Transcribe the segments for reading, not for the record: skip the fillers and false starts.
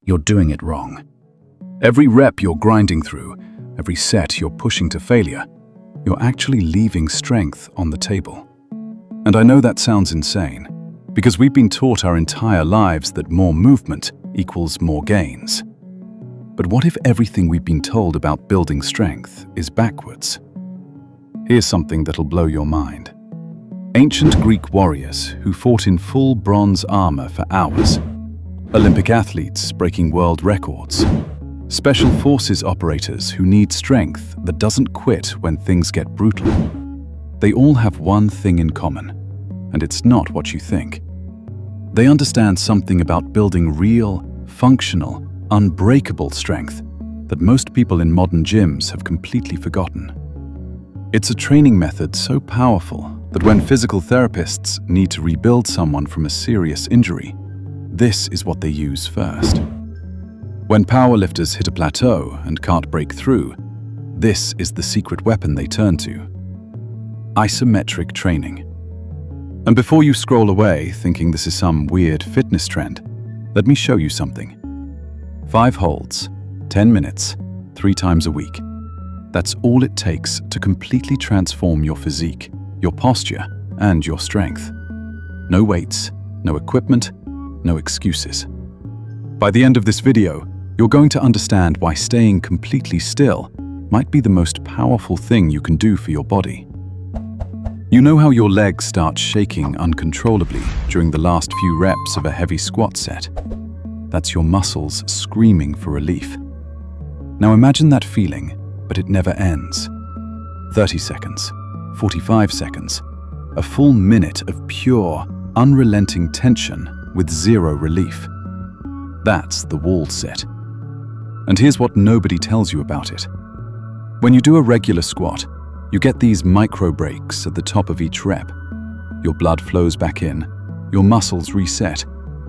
you're doing it wrong. Every rep you're grinding through, every set you're pushing to failure, you're actually leaving strength on the table. And I know that sounds insane, because we've been taught our entire lives that more movement equals more gains. But what if everything we've been told about building strength is backwards? Here's something that'll blow your mind. Ancient Greek warriors who fought in full bronze armor for hours, Olympic athletes breaking world records, special forces operators who need strength that doesn't quit when things get brutal. They all have one thing in common, and it's not what you think. They understand something about building real, functional, unbreakable strength that most people in modern gyms have completely forgotten. It's a training method so powerful that when physical therapists need to rebuild someone from a serious injury, this is what they use first. When powerlifters hit a plateau and can't break through, this is the secret weapon they turn to: isometric training. And before you scroll away thinking this is some weird fitness trend, let me show you something. 5 holds, 10 minutes, 3 times a week. That's all it takes to completely transform your physique, your posture, and your strength. No weights, no equipment, no excuses. By the end of this video, you're going to understand why staying completely still might be the most powerful thing you can do for your body. You know how your legs start shaking uncontrollably during the last few reps of a heavy squat set? That's your muscles screaming for relief. Now imagine that feeling, but it never ends. 30 seconds, 45 seconds, a full minute of pure, unrelenting tension with zero relief. That's the wall sit. And here's what nobody tells you about it. When you do a regular squat, you get these micro breaks at the top of each rep. Your blood flows back in, your muscles reset,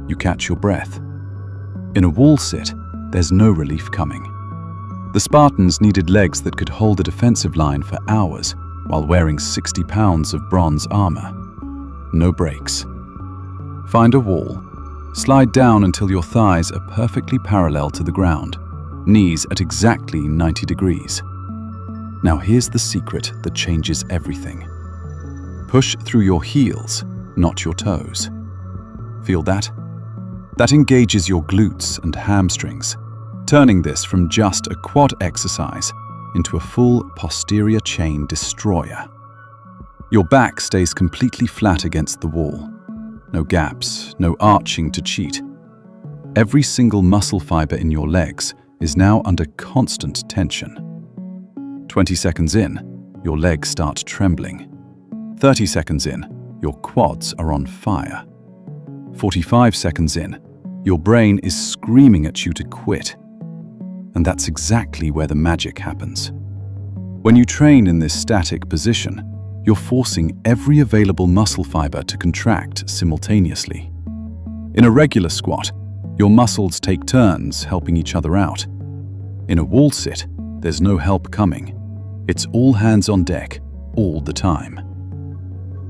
you catch your breath. In a wall sit, there's no relief coming. The Spartans needed legs that could hold a defensive line for hours while wearing 60 pounds of bronze armor. No breaks. Find a wall, slide down until your thighs are perfectly parallel to the ground, knees at exactly 90 degrees. Now here's the secret that changes everything. Push through your heels, not your toes. Feel that? That engages your glutes and hamstrings, turning this from just a quad exercise into a full posterior chain destroyer. Your back stays completely flat against the wall. No gaps, no arching to cheat. Every single muscle fiber in your legs is now under constant tension. 20 seconds in, your legs start trembling. 30 seconds in, your quads are on fire. 45 seconds in, your brain is screaming at you to quit. And that's exactly where the magic happens. When you train in this static position, you're forcing every available muscle fiber to contract simultaneously. In a regular squat, your muscles take turns helping each other out. In a wall sit, there's no help coming. It's all hands on deck, all the time.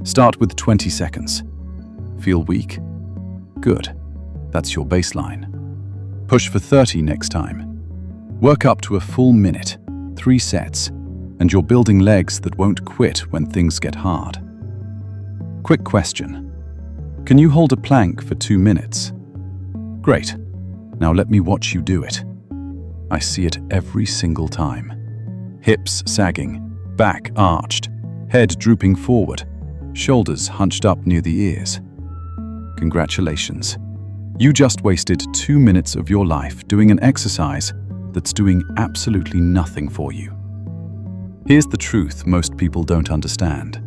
Start with 20 seconds. Feel weak? Good. That's your baseline. Push for 30 next time. Work up to a full minute, 3 sets, and you're building legs that won't quit when things get hard. Quick question. Can you hold a plank for 2 minutes? Great. Now let me watch you do it. I see it every single time. Hips sagging, back arched, head drooping forward, shoulders hunched up near the ears. Congratulations. You just wasted 2 minutes of your life doing an exercise that's doing absolutely nothing for you. Here's the truth most people don't understand.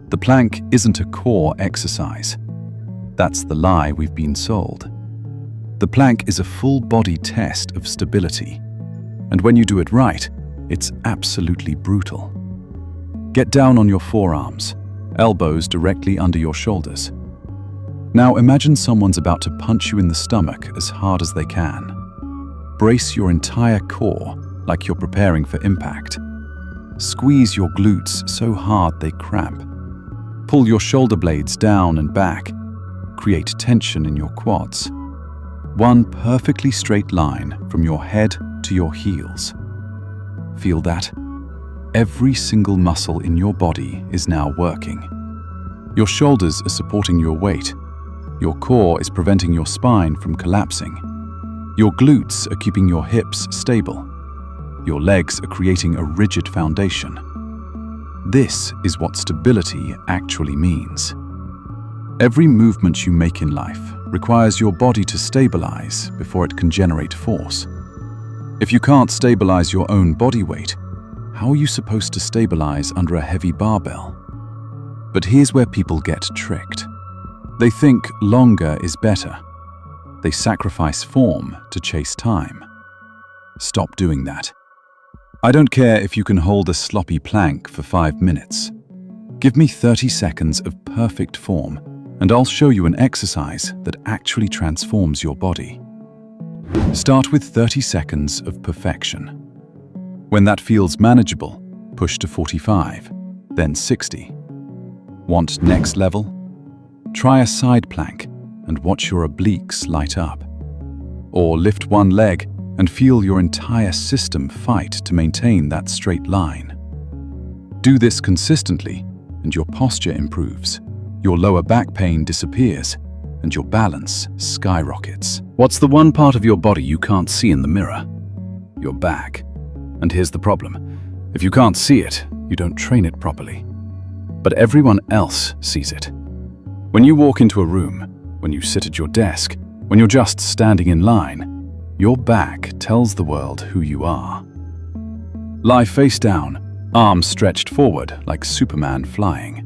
The plank isn't a core exercise. That's the lie we've been sold. The plank is a full body test of stability. And when you do it right, it's absolutely brutal. Get down on your forearms, elbows directly under your shoulders. Now imagine someone's about to punch you in the stomach as hard as they can. Brace your entire core like you're preparing for impact. Squeeze your glutes so hard they cramp. Pull your shoulder blades down and back. Create tension in your quads. One perfectly straight line from your head to your heels. Feel that? Every single muscle in your body is now working. Your shoulders are supporting your weight. Your core is preventing your spine from collapsing. Your glutes are keeping your hips stable. Your legs are creating a rigid foundation. This is what stability actually means. Every movement you make in life requires your body to stabilize before it can generate force. If you can't stabilize your own body weight, how are you supposed to stabilize under a heavy barbell? But here's where people get tricked. They think longer is better. They sacrifice form to chase time. Stop doing that. I don't care if you can hold a sloppy plank for 5 minutes. Give me 30 seconds of perfect form, and I'll show you an exercise that actually transforms your body. Start with 30 seconds of perfection. When that feels manageable, push to 45, then 60. Want next level? Try a side plank and watch your obliques light up. Or lift one leg and feel your entire system fight to maintain that straight line. Do this consistently and your posture improves. Your lower back pain disappears and your balance skyrockets. What's the one part of your body you can't see in the mirror? Your back. And here's the problem. If you can't see it, you don't train it properly. But everyone else sees it. When you walk into a room, when you sit at your desk, when you're just standing in line, your back tells the world who you are. Lie face down, arms stretched forward like Superman flying.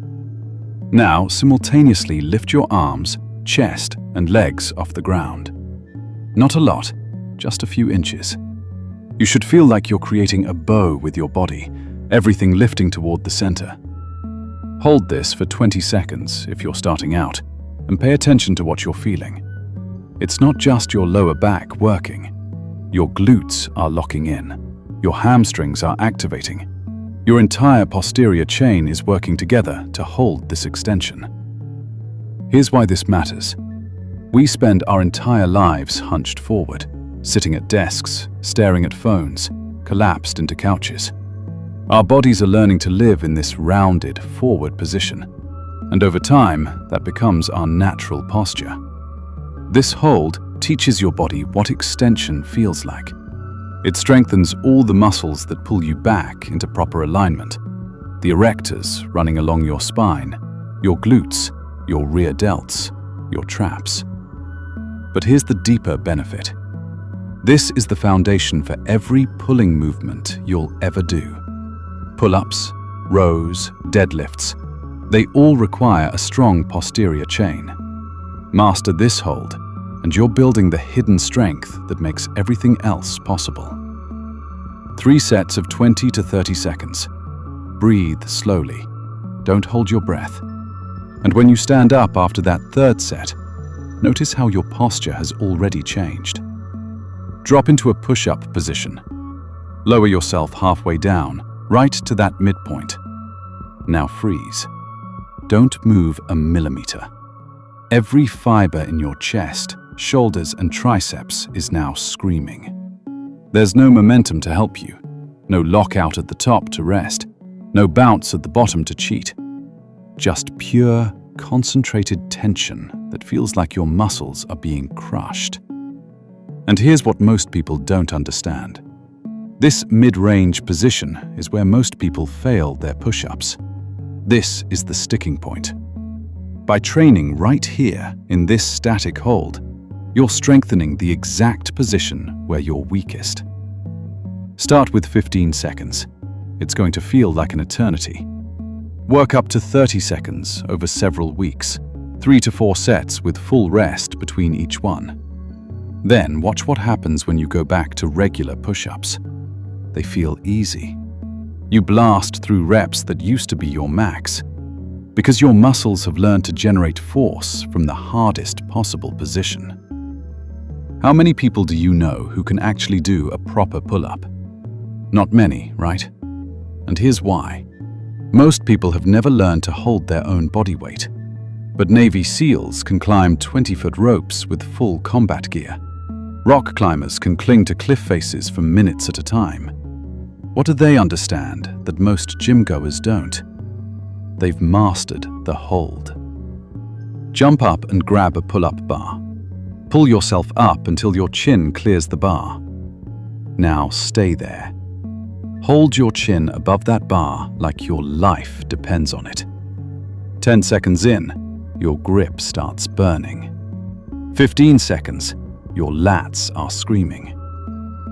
Now, simultaneously lift your arms, chest, and legs off the ground. Not a lot, just a few inches. You should feel like you're creating a bow with your body, everything lifting toward the center. Hold this for 20 seconds if you're starting out, and pay attention to what you're feeling. It's not just your lower back working. Your glutes are locking in. Your hamstrings are activating. Your entire posterior chain is working together to hold this extension. Here's why this matters. We spend our entire lives hunched forward, sitting at desks, staring at phones, collapsed into couches. Our bodies are learning to live in this rounded, forward position, and over time, that becomes our natural posture. This hold teaches your body what extension feels like. It strengthens all the muscles that pull you back into proper alignment. The erectors running along your spine, your glutes, your rear delts, your traps. But here's the deeper benefit. This is the foundation for every pulling movement you'll ever do. Pull-ups, rows, deadlifts, they all require a strong posterior chain. Master this hold, and you're building the hidden strength that makes everything else possible. 3 sets of 20 to 30 seconds. Breathe slowly. Don't hold your breath. And when you stand up after that third set, notice how your posture has already changed. Drop into a push-up position. Lower yourself halfway down, right to that midpoint. Now freeze. Don't move a millimeter. Every fiber in your chest, shoulders, and triceps is now screaming. There's no momentum to help you, no lockout at the top to rest, no bounce at the bottom to cheat. Just pure, concentrated tension that feels like your muscles are being crushed. And here's what most people don't understand. This mid-range position is where most people fail their push-ups. This is the sticking point. By training right here in this static hold, you're strengthening the exact position where you're weakest. Start with 15 seconds. It's going to feel like an eternity. Work up to 30 seconds over several weeks, 3 to 4 sets with full rest between each one. Then watch what happens when you go back to regular push-ups. They feel easy. You blast through reps that used to be your max, because your muscles have learned to generate force from the hardest possible position. How many people do you know who can actually do a proper pull-up? Not many, right? And here's why. Most people have never learned to hold their own body weight. But Navy SEALs can climb 20-foot ropes with full combat gear. Rock climbers can cling to cliff faces for minutes at a time. What do they understand that most gym goers don't? They've mastered the hold. Jump up and grab a pull-up bar. Pull yourself up until your chin clears the bar. Now stay there. Hold your chin above that bar like your life depends on it. 10 seconds in, your grip starts burning. 15 seconds, your lats are screaming.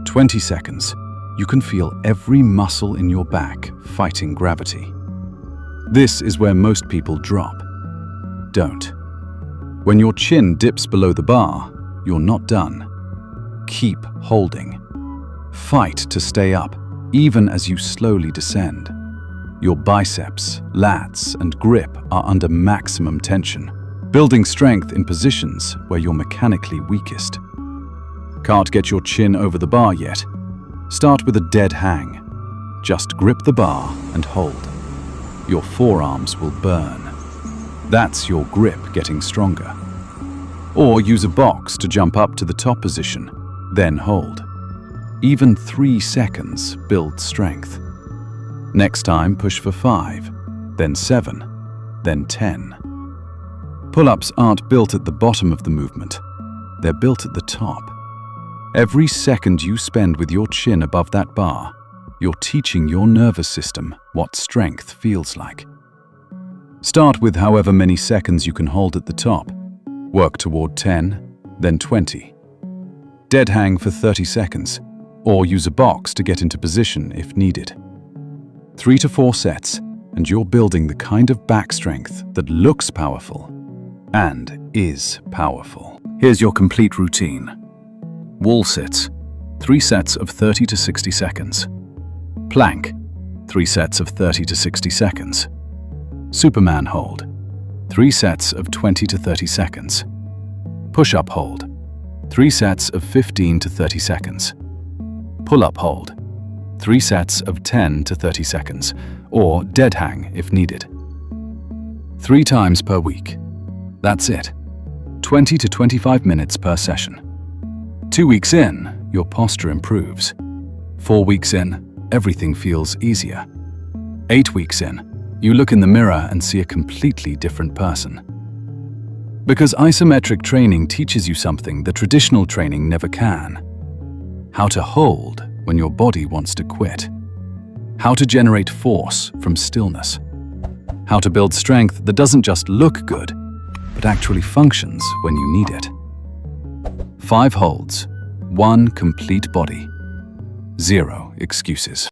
20 seconds, you can feel every muscle in your back fighting gravity. This is where most people drop. Don't. When your chin dips below the bar, you're not done. Keep holding. Fight to stay up, even as you slowly descend. Your biceps, lats, and grip are under maximum tension, building strength in positions where you're mechanically weakest. Can't get your chin over the bar yet? Start with a dead hang. Just grip the bar and hold. Your forearms will burn. That's your grip getting stronger. Or use a box to jump up to the top position, then hold. Even 3 seconds builds strength. Next time, push for 5, then 7, then 10. Pull-ups aren't built at the bottom of the movement. They're built at the top. Every second you spend with your chin above that bar, you're teaching your nervous system what strength feels like. Start with however many seconds you can hold at the top. Work toward 10, then 20. Dead hang for 30 seconds, or use a box to get into position if needed. 3 to 4 sets, and you're building the kind of back strength that looks powerful and is powerful. Here's your complete routine. Wall sits, 3 sets of 30 to 60 seconds. Plank, 3 sets of 30 to 60 seconds. Superman hold, 3 sets of 20 to 30 seconds. Push-up hold, 3 sets of 15 to 30 seconds. Pull-up hold, 3 sets of 10 to 30 seconds, or dead hang if needed. 3 times per week. That's it. 20 to 25 minutes per session. 2 weeks in, your posture improves. 4 weeks in, everything feels easier. 8 weeks in, you look in the mirror and see a completely different person. Because isometric training teaches you something that traditional training never can. How to hold when your body wants to quit. How to generate force from stillness. How to build strength that doesn't just look good, but actually functions when you need it. 5 holds, 1 complete body, 0 excuses.